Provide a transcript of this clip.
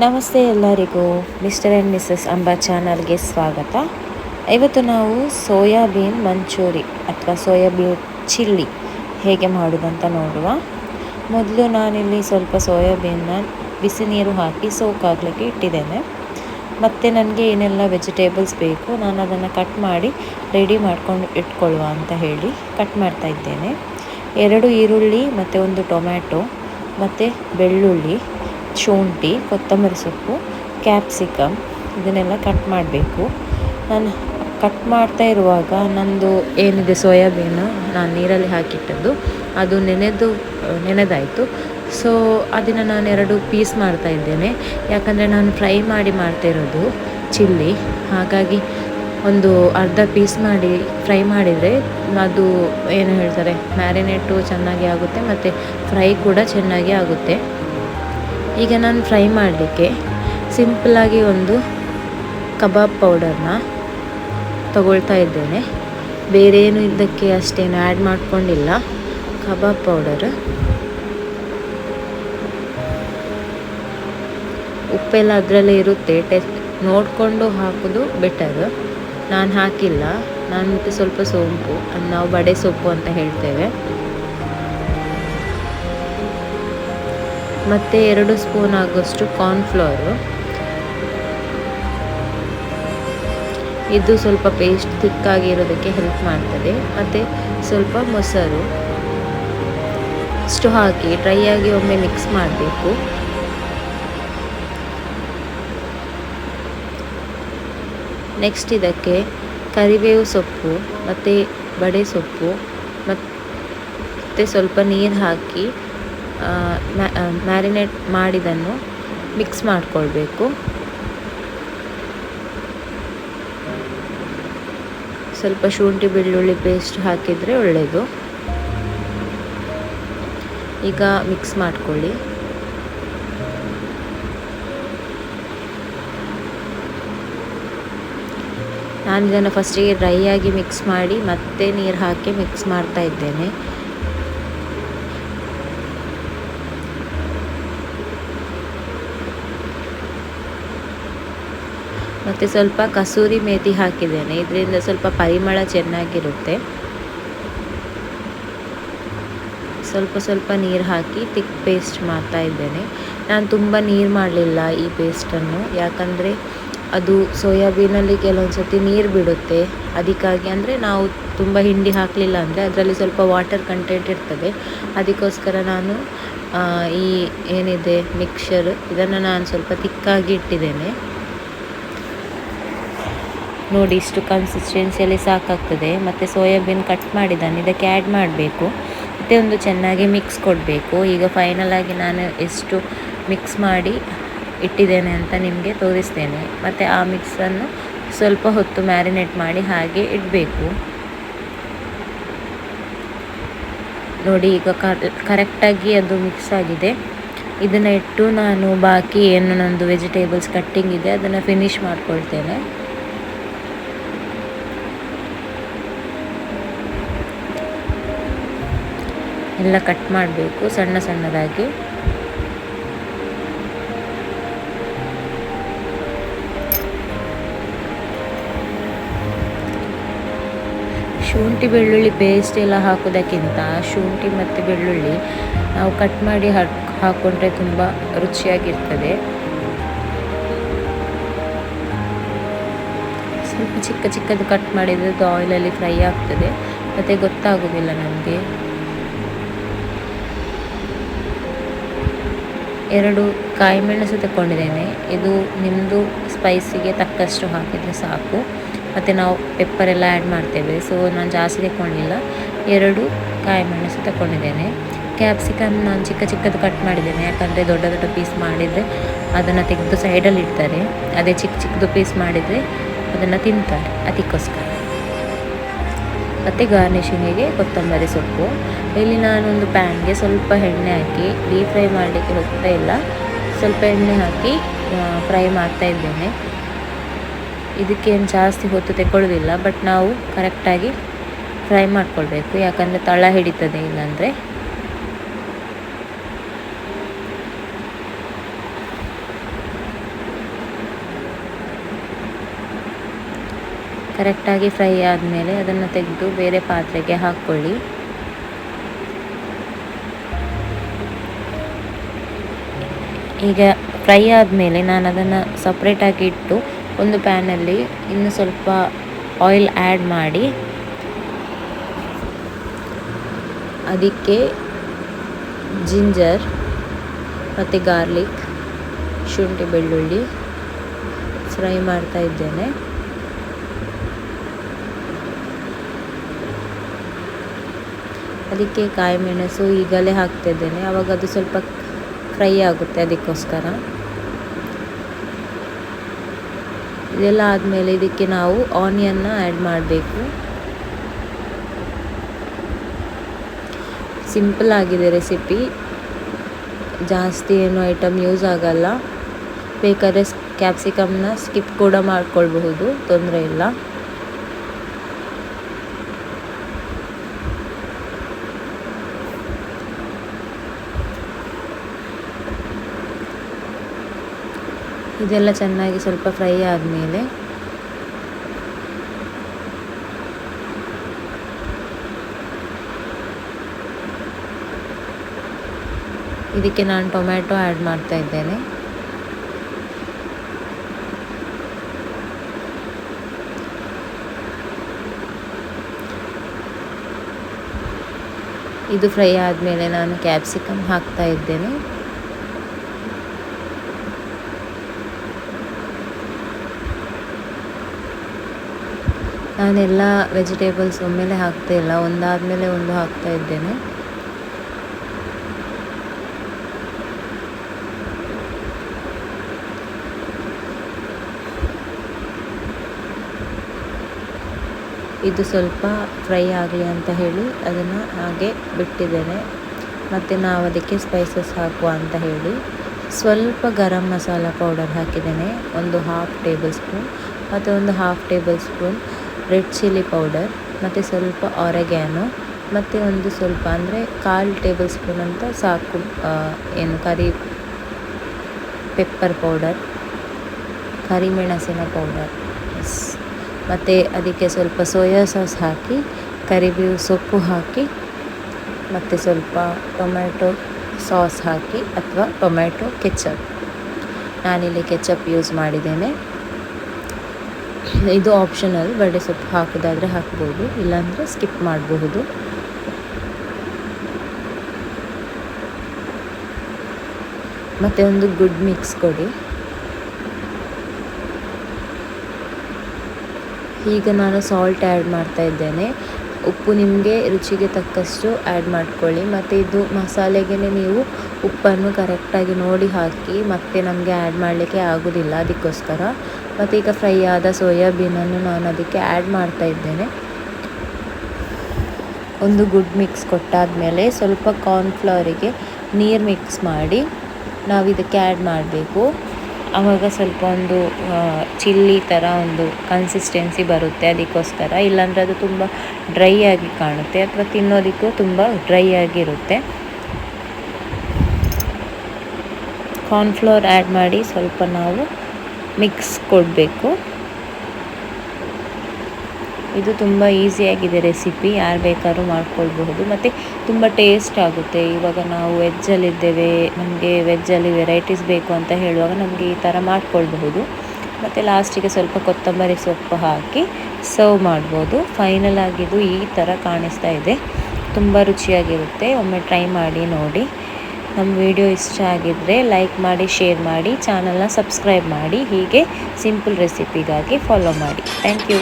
ನಮಸ್ತೆ ಎಲ್ಲರಿಗೂ. Mister and Mrs ಅಂಬಾ ಚಾನಲ್ಗೆ ಸ್ವಾಗತ. ಇವತ್ತು ನಾವು ಸೋಯಾಬೀನ್ ಮಂಚೂರಿ ಅಥವಾ ಸೋಯಾಬೀನ್ ಚಿಲ್ಲಿ ಹೇಗೆ ಮಾಡೋದಂತ ನೋಡುವ. ಮೊದಲು ನಾನಿಲ್ಲಿ ಸ್ವಲ್ಪ ಸೋಯಾಬೀನ್ನ ಬಿಸಿ ನೀರು ಹಾಕಿ ಸೋಕಾಗಲಿಕ್ಕೆ ಇಟ್ಟಿದ್ದೇನೆ. ಮತ್ತು ನನಗೆ ಏನೆಲ್ಲ ವೆಜಿಟೇಬಲ್ಸ್ ಬೇಕು ನಾನು ಅದನ್ನು ಕಟ್ ಮಾಡಿ ರೆಡಿ ಮಾಡ್ಕೊಂಡು ಇಟ್ಕೊಳ್ಳುವ ಅಂತ ಹೇಳಿ ಕಟ್ ಮಾಡ್ತಾ ಇದ್ದೇನೆ. 2 ಈರುಳ್ಳಿ ಮತ್ತು 1 ಟೊಮ್ಯಾಟೊ ಮತ್ತು ಬೆಳ್ಳುಳ್ಳಿ, ಶುಂಠಿ, ಕೊತ್ತಂಬರಿ ಸೊಪ್ಪು, ಕ್ಯಾಪ್ಸಿಕಮ್ ಇದನ್ನೆಲ್ಲ ಕಟ್ ಮಾಡಬೇಕು. ನಾನು ಕಟ್ ಮಾಡ್ತಾ ಇರುವಾಗ ನಂದು ಏನಿದೆ ಸೋಯಾಬೀನು ನಾನು ನೀರಲ್ಲಿ ಹಾಕಿಟ್ಟದ್ದು ಅದು ನೆನೆದಾಯಿತು. ಸೊ ಅದನ್ನು ನಾನು 2 ಪೀಸ್ ಮಾಡ್ತಾ ಇದ್ದೇನೆ. ಯಾಕಂದರೆ ನಾನು ಫ್ರೈ ಮಾಡಿ ಮಾಡ್ತಾ ಇರೋದು ಚಿಲ್ಲಿ, ಹಾಗಾಗಿ ಒಂದು ಅರ್ಧ ಪೀಸ್ ಮಾಡಿ ಫ್ರೈ ಮಾಡಿದರೆ ಅದು ಏನು ಹೇಳ್ತಾರೆ ಮ್ಯಾರಿನೇಟು ಚೆನ್ನಾಗಿ ಆಗುತ್ತೆ ಮತ್ತು ಫ್ರೈ ಕೂಡ ಚೆನ್ನಾಗಿ ಆಗುತ್ತೆ. ಈಗ ನಾನು ಫ್ರೈ ಮಾಡಲಿಕ್ಕೆ ಸಿಂಪಲ್ಲಾಗಿ ಒಂದು ಕಬಾಬ್ ಪೌಡರ್ನ ತಗೊಳ್ತಾ ಇದ್ದೇನೆ. ಬೇರೇನು ಇದಕ್ಕೆ ಅಷ್ಟೇನು ಆ್ಯಡ್ ಮಾಡ್ಕೊಂಡಿಲ್ಲ. ಕಬಾಬ್ ಪೌಡರ್, ಉಪ್ಪೆಲ್ಲ ಅದರಲ್ಲೇ ಇರುತ್ತೆ, ನೋಡಿಕೊಂಡು ಹಾಕೋದು ಬೆಟರ್. ನಾನು ಹಾಕಿಲ್ಲ. ನಾನು ಮತ್ತು ಸ್ವಲ್ಪ ಸೋಂಪು, ಅದು ನಾವು ಬಡೆ ಸೊಪ್ಪು ಅಂತ ಹೇಳ್ತೇವೆ, ಮತ್ತು 2 ಸ್ಪೂನ್ ಆಗೋಷ್ಟು ಕಾರ್ನ್ಫ್ಲವರು. ಇದು ಸ್ವಲ್ಪ ಪೇಸ್ಟ್ ತಿಕ್ಕಾಗಿರೋದಕ್ಕೆ ಹೆಲ್ಪ್ ಮಾಡ್ತದೆ. ಮತ್ತು ಸ್ವಲ್ಪ ಮೊಸರು ಇಷ್ಟು ಹಾಕಿ ಡ್ರೈ ಆಗಿ ಒಮ್ಮೆ ಮಿಕ್ಸ್ ಮಾಡಬೇಕು. ನೆಕ್ಸ್ಟ್ ಇದಕ್ಕೆ ಕರಿಬೇವು ಸೊಪ್ಪು ಮತ್ತು ಬಡೆ ಸೊಪ್ಪು ಮತ್ತು ಸ್ವಲ್ಪ ನೀರು ಹಾಕಿ ಮ್ಯಾರಿನೇಟ್ ಮಾಡಿದ್ದನ್ನು ಮಿಕ್ಸ್ ಮಾಡಿಕೊಳ್ಬೇಕು. ಸ್ವಲ್ಪ ಶುಂಠಿ ಬೆಳ್ಳುಳ್ಳಿ ಪೇಸ್ಟ್ ಹಾಕಿದರೆ ಒಳ್ಳೆಯದು. ಈಗ ಮಿಕ್ಸ್ ಮಾಡ್ಕೊಳ್ಳಿ. ನಾನು ಇದನ್ನು ಫಸ್ಟಿಗೆ ಡ್ರೈ ಆಗಿ ಮಿಕ್ಸ್ ಮಾಡಿ ಮತ್ತೆ ನೀರು ಹಾಕಿ ಮಿಕ್ಸ್ ಮಾಡ್ತಾ ಇದ್ದೇನೆ. ಮತ್ತು ಸ್ವಲ್ಪ ಕಸೂರಿ ಮೇಥಿ ಹಾಕಿದ್ದೇನೆ, ಇದರಿಂದ ಸ್ವಲ್ಪ ಪರಿಮಳ ಚೆನ್ನಾಗಿರುತ್ತೆ. ಸ್ವಲ್ಪ ನೀರು ಹಾಕಿ ತಿಕ್ ಪೇಸ್ಟ್ ಮಾಡ್ತಾ ಇದ್ದೇನೆ. ನಾನು ತುಂಬ ನೀರು ಮಾಡಲಿಲ್ಲ ಈ ಪೇಸ್ಟನ್ನು, ಯಾಕಂದರೆ ಅದು ಸೋಯಾಬೀನಲ್ಲಿ ಕೆಲವೊಂದು ಸರ್ತಿ ನೀರು ಬಿಡುತ್ತೆ. ಅದಕ್ಕಾಗಿ ಅಂದರೆ ನಾವು ತುಂಬ ಹಿಂಡಿ ಹಾಕಲಿಲ್ಲ ಅಂದರೆ ಅದರಲ್ಲಿ ಸ್ವಲ್ಪ ವಾಟರ್ ಕಂಟೆಂಟ್ ಇರ್ತದೆ. ಅದಕ್ಕೋಸ್ಕರ ನಾನು ಈ ಏನಿದೆ ಮಿಕ್ಸರ್ ಇದನ್ನು ನಾನು ಸ್ವಲ್ಪ ತಿಕ್ಕಾಗಿ ಇಟ್ಟಿದ್ದೇನೆ. ನೋಡಿ, ಇಷ್ಟು ಕನ್ಸಿಸ್ಟೆನ್ಸಿಯಲ್ಲಿ ಸಾಕಾಗ್ತದೆ. ಮತ್ತು ಸೋಯಾಬೀನ್ ಕಟ್ ಮಾಡಿದ್ದಾನೆ ಇದಕ್ಕೆ ಆ್ಯಡ್ ಮಾಡಬೇಕು. ಮತ್ತು ಒಂದು ಚೆನ್ನಾಗಿ ಮಿಕ್ಸ್ ಕೊಡಬೇಕು. ಈಗ ಫೈನಲಾಗಿ ನಾನು ಎಷ್ಟು ಮಿಕ್ಸ್ ಮಾಡಿ ಇಟ್ಟಿದ್ದೇನೆ ಅಂತ ನಿಮಗೆ ತೋರಿಸ್ತೇನೆ. ಮತ್ತು ಆ ಮಿಕ್ಸನ್ನು ಸ್ವಲ್ಪ ಹೊತ್ತು ಮ್ಯಾರಿನೇಟ್ ಮಾಡಿ ಹಾಗೆ ಇಡಬೇಕು. ನೋಡಿ, ಈಗ ಕರೆಕ್ಟಾಗಿ ಅದು ಮಿಕ್ಸ್ ಆಗಿದೆ. ಇದನ್ನು ಇಟ್ಟು ನಾನು ಬಾಕಿ ಏನು ನಂದು ವೆಜಿಟೇಬಲ್ಸ್ ಕಟ್ಟಿಂಗ್ ಇದೆ ಅದನ್ನು ಫಿನಿಶ್ ಮಾಡ್ಕೊಳ್ತೇನೆ. ಎಲ್ಲ ಕಟ್ ಮಾಡಬೇಕು ಸಣ್ಣದಾಗಿ. ಶುಂಠಿ ಬೆಳ್ಳುಳ್ಳಿ ಪೇಸ್ಟ್ ಎಲ್ಲ ಹಾಕೋದಕ್ಕಿಂತ ಶುಂಠಿ ಮತ್ತು ಬೆಳ್ಳುಳ್ಳಿ ನಾವು ಕಟ್ ಮಾಡಿ ಹಾಕ್ಕೊಂಡ್ರೆ ತುಂಬ ರುಚಿಯಾಗಿರ್ತದೆ. ಸ್ವಲ್ಪ ಚಿಕ್ಕದು ಕಟ್ ಮಾಡಿದರೆ ಅದು ಆಯಿಲಲ್ಲಿ ಫ್ರೈ ಆಗ್ತದೆ ಮತ್ತು ಗೊತ್ತಾಗೋದಿಲ್ಲ ನಮಗೆ. 2 ಕಾಯಿ ಮೆಣಸು ತಗೊಂಡಿದ್ದೇನೆ. ಇದು ನಿಮ್ಮದು ಸ್ಪೈಸಿಗೆ ತಕ್ಕಷ್ಟು ಹಾಕಿದರೆ ಸಾಕು. ಮತ್ತು ನಾವು ಪೆಪ್ಪರೆಲ್ಲ ಆ್ಯಡ್ ಮಾಡ್ತೇವೆ, ಸೊ ನಾನು ಜಾಸ್ತಿ ತಗೊಂಡಿಲ್ಲ. 2 ಕಾಯಿ ಮೆಣಸು ತಗೊಂಡಿದ್ದೇನೆ. ಕ್ಯಾಪ್ಸಿಕಮ್ ನಾನು ಚಿಕ್ಕದು ಕಟ್ ಮಾಡಿದ್ದೇನೆ, ಯಾಕಂದರೆ ದೊಡ್ಡ ಪೀಸ್ ಮಾಡಿದರೆ ಅದನ್ನು ತೆಗೆದು ಸೈಡಲ್ಲಿ ಇಡ್ತಾರೆ. ಅದೇ ಚಿಕ್ಕದು ಪೀಸ್ ಮಾಡಿದರೆ ಅದನ್ನು ತಿಂತಾರೆ, ಅದಕ್ಕೋಸ್ಕರ. ಮತ್ತು ಗಾರ್ನಿಷಿಂಗಿಗೆ ಕೊತ್ತಂಬರಿ ಸೊಪ್ಪು. ಇಲ್ಲಿ ನಾನೊಂದು ಪ್ಯಾನ್ಗೆ ಸ್ವಲ್ಪ ಎಣ್ಣೆ ಹಾಕಿ, ಡೀಪ್ ಫ್ರೈ ಮಾಡಲಿಕ್ಕೆ ಹೋಗ್ತಾ ಇಲ್ಲ, ಸ್ವಲ್ಪ ಎಣ್ಣೆ ಹಾಕಿ ಫ್ರೈ ಮಾಡ್ತಾ ಇದ್ದೇನೆ. ಇದಕ್ಕೇನು ಜಾಸ್ತಿ ಹೊತ್ತು ತಗೊಳ್ಳೋದಿಲ್ಲ, ಬಟ್ ನಾವು ಕರೆಕ್ಟಾಗಿ ಫ್ರೈ ಮಾಡ್ಕೊಳ್ಬೇಕು, ಯಾಕಂದರೆ ತಳ ಹಿಡಿತದೆ ಇಲ್ಲಾಂದರೆ. ಕರೆಕ್ಟಾಗಿ ಫ್ರೈ ಆದಮೇಲೆ ಅದನ್ನು ತೆಗೆದು ಬೇರೆ ಪಾತ್ರೆಗೆ ಹಾಕ್ಕೊಳ್ಳಿ. ಈಗ ಫ್ರೈ ಆದಮೇಲೆ ನಾನು ಅದನ್ನು ಸಪ್ರೇಟಾಗಿ ಇಟ್ಟು ಒಂದು ಪ್ಯಾನಲ್ಲಿ ಇನ್ನು ಸ್ವಲ್ಪ ಆಯಿಲ್ ಆ್ಯಡ್ ಮಾಡಿ ಅದಕ್ಕೆ ಜಿಂಜರ್ ಮತ್ತು ಗಾರ್ಲಿಕ್, ಶುಂಠಿ ಬೆಳ್ಳುಳ್ಳಿ ಫ್ರೈ ಮಾಡ್ತಾ ಇದ್ದೇನೆ. ಅದಕ್ಕೆ ಕಾಯಿ ಮೆಣಸು ಈಗಲೇ ಹಾಕ್ತಿದ್ದೇನೆ, ಆವಾಗ ಅದು ಸ್ವಲ್ಪ ಫ್ರೈ ಆಗುತ್ತೆ, ಅದಕ್ಕೋಸ್ಕರ. ಇದೆಲ್ಲ ಆದಮೇಲೆ ಇದಕ್ಕೆ ನಾವು ಆನಿಯನ್ನ ಆ್ಯಡ್ ಮಾಡಬೇಕು. ಸಿಂಪಲ್ ಆಗಿದೆ ರೆಸಿಪಿ, ಜಾಸ್ತಿ ಏನು ಐಟಮ್ ಯೂಸ್ ಆಗಲ್ಲ. ಬೇಕಾದರೆ ಕ್ಯಾಪ್ಸಿಕಮ್ನ ಸ್ಕಿಪ್ ಕೂಡ ಮಾಡ್ಕೊಳ್ಬಹುದು, ತೊಂದರೆ ಇಲ್ಲ. ಇದೆಲ್ಲ ಚೆನ್ನಾಗಿ ಸ್ವಲ್ಪ ಫ್ರೈ ಆದಮೇಲೆ ಇದಕ್ಕೆ ನಾನು ಟೊಮ್ಯಾಟೊ ಆ್ಯಡ್ ಮಾಡ್ತಾ ಇದ್ದೇನೆ. ಇದು ಫ್ರೈ ಆದಮೇಲೆ ನಾನು ಕ್ಯಾಪ್ಸಿಕಮ್ ಹಾಕ್ತಾ ಇದ್ದೇನೆ. ನಾನೆಲ್ಲ ವೆಜಿಟೇಬಲ್ಸ್ ಒಮ್ಮೆಲೆ ಹಾಕ್ತಾ ಇಲ್ಲ, ಒಂದಾದಮೇಲೆ ಒಂದು ಹಾಕ್ತಾ ಇದ್ದೇನೆ. ಇದು ಸ್ವಲ್ಪ ಫ್ರೈ ಆಗಲಿ ಅಂತ ಹೇಳಿ ಅದನ್ನು ಹಾಗೆ ಬಿಟ್ಟಿದ್ದೇನೆ. ಮತ್ತು ನಾವು ಅದಕ್ಕೆ ಸ್ಪೈಸಸ್ ಹಾಕುವ ಅಂತ ಹೇಳಿ ಸ್ವಲ್ಪ ಗರಂ ಮಸಾಲ ಪೌಡರ್ ಹಾಕಿದ್ದೇನೆ, ಒಂದು 1/2 ಟೇಬಲ್ ಸ್ಪೂನ್, ಮತ್ತು ಒಂದು 1/2 table spoon red chilli powder, ಮತ್ತು ಸ್ವಲ್ಪ ಆರೆಗ್ಯಾನೋ, ಮತ್ತು ಒಂದು ಸ್ವಲ್ಪ ಅಂದರೆ 1/4 ಟೇಬಲ್ ಸ್ಪೂನ್ ಅಂತ ಸಾಕು ಏನು ಕರಿ ಪೆಪ್ಪರ್ ಪೌಡರ್, ಕರಿಮೆಣಸಿನ ಪೌಡರ್. ಮತ್ತು ಅದಕ್ಕೆ ಸ್ವಲ್ಪ ಸೋಯಾ ಸಾಸ್ ಹಾಕಿ, ಕರಿಬೇವು ಸೊಪ್ಪು ಹಾಕಿ, ಮತ್ತು ಸ್ವಲ್ಪ ಟೊಮ್ಯಾಟೊ ಸಾಸ್ ಹಾಕಿ ಅಥವಾ ಟೊಮ್ಯಾಟೊ ಕೆಚಪ್. ನಾನಿಲ್ಲಿ ಕೆಚಪ್ ಯೂಸ್ ಮಾಡಿದ್ದೇನೆ. ಇದು ಆಪ್ಷನಲ್, ಬಡೆ ಸೊಪ್ಪು ಹಾಕೋದಾದರೆ ಹಾಕ್ಬೋದು, ಇಲ್ಲಾಂದರೆ ಸ್ಕಿಪ್ ಮಾಡಬಹುದು. ಮತ್ತು ಒಂದು ಗುಡ್ ಮಿಕ್ಸ್ ಕೊಡಿ. ಈಗ ನಾನು ಸಾಲ್ಟ್ ಆ್ಯಡ್ ಮಾಡ್ತಾ ಇದ್ದೇನೆ. ಉಪ್ಪು ನಿಮಗೆ ರುಚಿಗೆ ತಕ್ಕಷ್ಟು ಆ್ಯಡ್ ಮಾಡ್ಕೊಳ್ಳಿ. ಮತ್ತು ಇದು ಮಸಾಲೆಗೆ ನೀವು ಉಪ್ಪನ್ನು ಕರೆಕ್ಟಾಗಿ ನೋಡಿ ಹಾಕಿ, ಮತ್ತು ನಮಗೆ ಆ್ಯಡ್ ಮಾಡಲಿಕ್ಕೆ ಆಗೋದಿಲ್ಲ, ಅದಕ್ಕೋಸ್ಕರ. ಮತ್ತು ಈಗ ಫ್ರೈ ಆದ ಸೋಯಾಬೀನನ್ನು ನಾನು ಅದಕ್ಕೆ ಆ್ಯಡ್ ಮಾಡ್ತಾ ಇದ್ದೇನೆ. ಒಂದು ಗುಡ್ ಮಿಕ್ಸ್ ಕೊಟ್ಟಾದಮೇಲೆ ಸ್ವಲ್ಪ ಕಾರ್ನ್ಫ್ಲವರಿಗೆ ನೀರು ಮಿಕ್ಸ್ ಮಾಡಿ ನಾವು ಇದಕ್ಕೆ ಆ್ಯಡ್ ಮಾಡಬೇಕು. ಆವಾಗ ಸ್ವಲ್ಪ ಒಂದು ಚಿಲ್ಲಿ ಥರ ಒಂದು ಕನ್ಸಿಸ್ಟೆನ್ಸಿ ಬರುತ್ತೆ, ಅದಕ್ಕೋಸ್ಕರ. ಇಲ್ಲಾಂದರೆ ಅದು ತುಂಬ ಡ್ರೈ ಆಗಿ ಕಾಣುತ್ತೆ, ಅಥವಾ ತಿನ್ನೋದಕ್ಕೂ ತುಂಬ ಡ್ರೈ ಆಗಿರುತ್ತೆ. ಕಾರ್ನ್ಫ್ಲವರ್ ಆ್ಯಡ್ ಮಾಡಿ ಸ್ವಲ್ಪ ನಾವು ಮಿಕ್ಸ್ ಕೊಡಬೇಕು. ಇದು ತುಂಬ ಈಸಿಯಾಗಿದೆ ರೆಸಿಪಿ, ಯಾರು ಬೇಕಾದ್ರೂ ಮಾಡ್ಕೊಳ್ಬಹುದು, ಮತ್ತು ತುಂಬ ಟೇಸ್ಟ್ ಆಗುತ್ತೆ. ಇವಾಗ ನಾವು ವೆಜ್ಜಲ್ಲಿದ್ದೇವೆ, ನಮಗೆ ವೆಜ್ಜಲ್ಲಿ ವೆರೈಟೀಸ್ ಬೇಕು ಅಂತ ಹೇಳುವಾಗ ನಮಗೆ ಈ ಥರ ಮಾಡ್ಕೊಳ್ಬಹುದು. ಮತ್ತು ಲಾಸ್ಟಿಗೆ ಸ್ವಲ್ಪ ಕೊತ್ತಂಬರಿ ಸೊಪ್ಪು ಹಾಕಿ ಸರ್ವ್ ಮಾಡ್ಬೋದು. ಫೈನಲ್ ಆಗಿದ್ದು ಈ ಥರ ಕಾಣಿಸ್ತಾ ಇದೆ, ತುಂಬ ರುಚಿಯಾಗಿರುತ್ತೆ. ಒಮ್ಮೆ ಟ್ರೈ ಮಾಡಿ ನೋಡಿ. ನಮ್ಮ ವಿಡಿಯೋ ಇಷ್ಟ ಆಗಿದ್ದರೆ ಲೈಕ್ ಮಾಡಿ, ಶೇರ್ ಮಾಡಿ, ಚಾನಲ್ನ ಸಬ್ಸ್ಕ್ರೈಬ್ ಮಾಡಿ. ಹೀಗೆ ಸಿಂಪಲ್ ರೆಸಿಪಿಗಾಗಿ ಫಾಲೋ ಮಾಡಿ. Thank you.